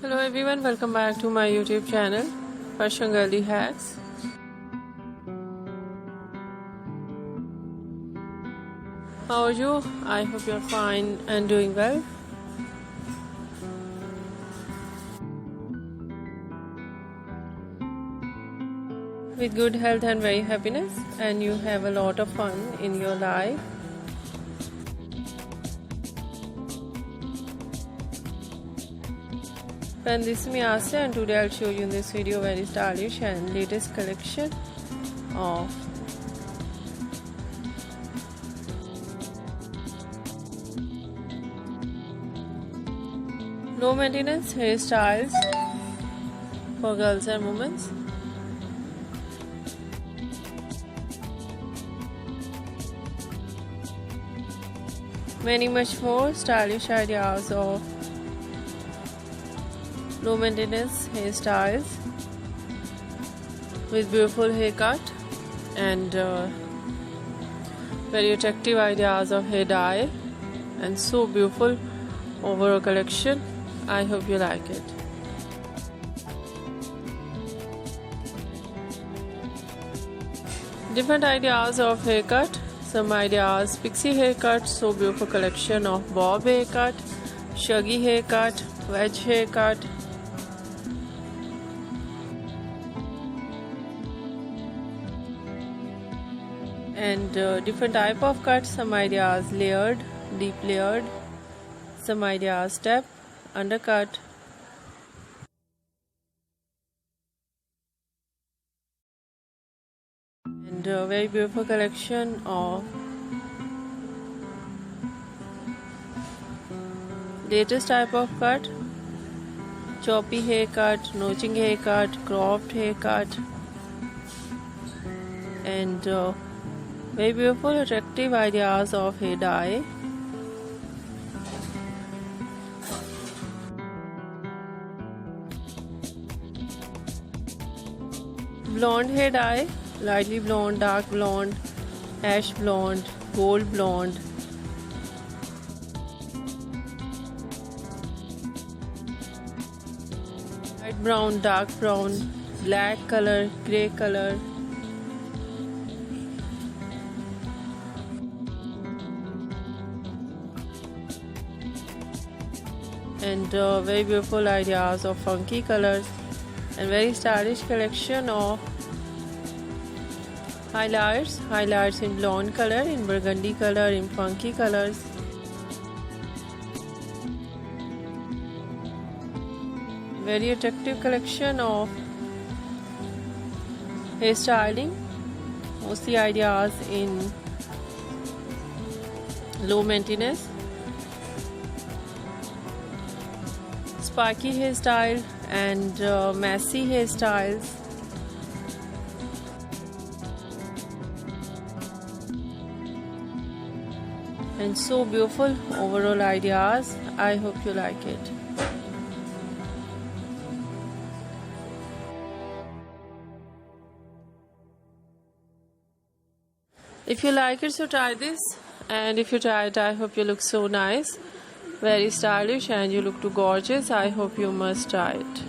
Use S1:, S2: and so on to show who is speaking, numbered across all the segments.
S1: Hello everyone, welcome back to my YouTube channel Fashion Girly Hacks. How are you? I hope you're fine and doing well. With good health and very happiness, and you have a lot of fun in your life. And this is me Asya, and today I'll show you in this video very stylish and latest collection of low maintenance hairstyles for girls and women. Many much more stylish ideas of low maintenance hairstyles with beautiful haircut and very attractive ideas of hair dye and so beautiful overall collection. I hope you like it. Different ideas of haircut, some ideas pixie haircut, so beautiful collection of bob haircut, shaggy haircut, wedge haircut, and different type of cuts, some ideas layered, deep layered, some ideas step, undercut, and a very beautiful collection of latest type of cut, choppy haircut, notching haircut, cropped haircut, and very beautiful attractive ideas of hair dye. Blonde hair dye, lightly blonde, dark blonde, ash blonde, gold blonde, light brown, dark brown, black color, grey color, and very beautiful ideas of funky colors and very stylish collection of highlights in blonde color, in burgundy color, in funky colors, very attractive collection of hairstyling, mostly ideas in low maintenance, sparky hairstyle and messy hairstyles, and so beautiful overall ideas. I hope you like it. If you like it, so try this, and if you try it, I hope you look so nice, very stylish, and you look too gorgeous. I hope you must try it.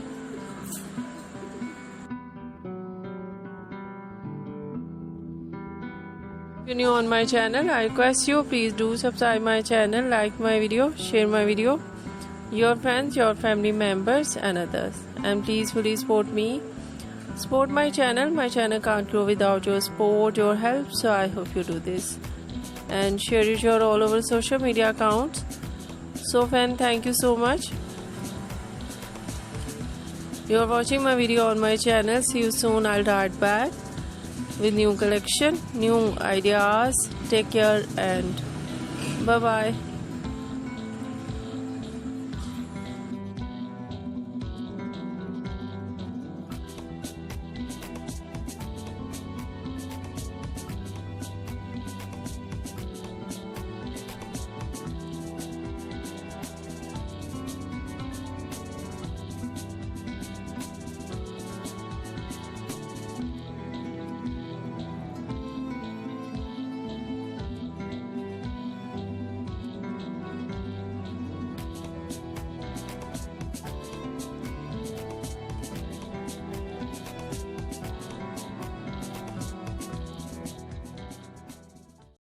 S1: If you're new on my channel, I request you please do subscribe my channel, like my video, share my video, your friends, your family members and others, and please fully support me, support my channel. My channel can't grow without your support, your help, so I hope you do this and share it your all over social media accounts. So fan, thank you so much. You are watching my video on my channel. See you soon. I'll write back with new collection, new ideas. Take care and bye bye.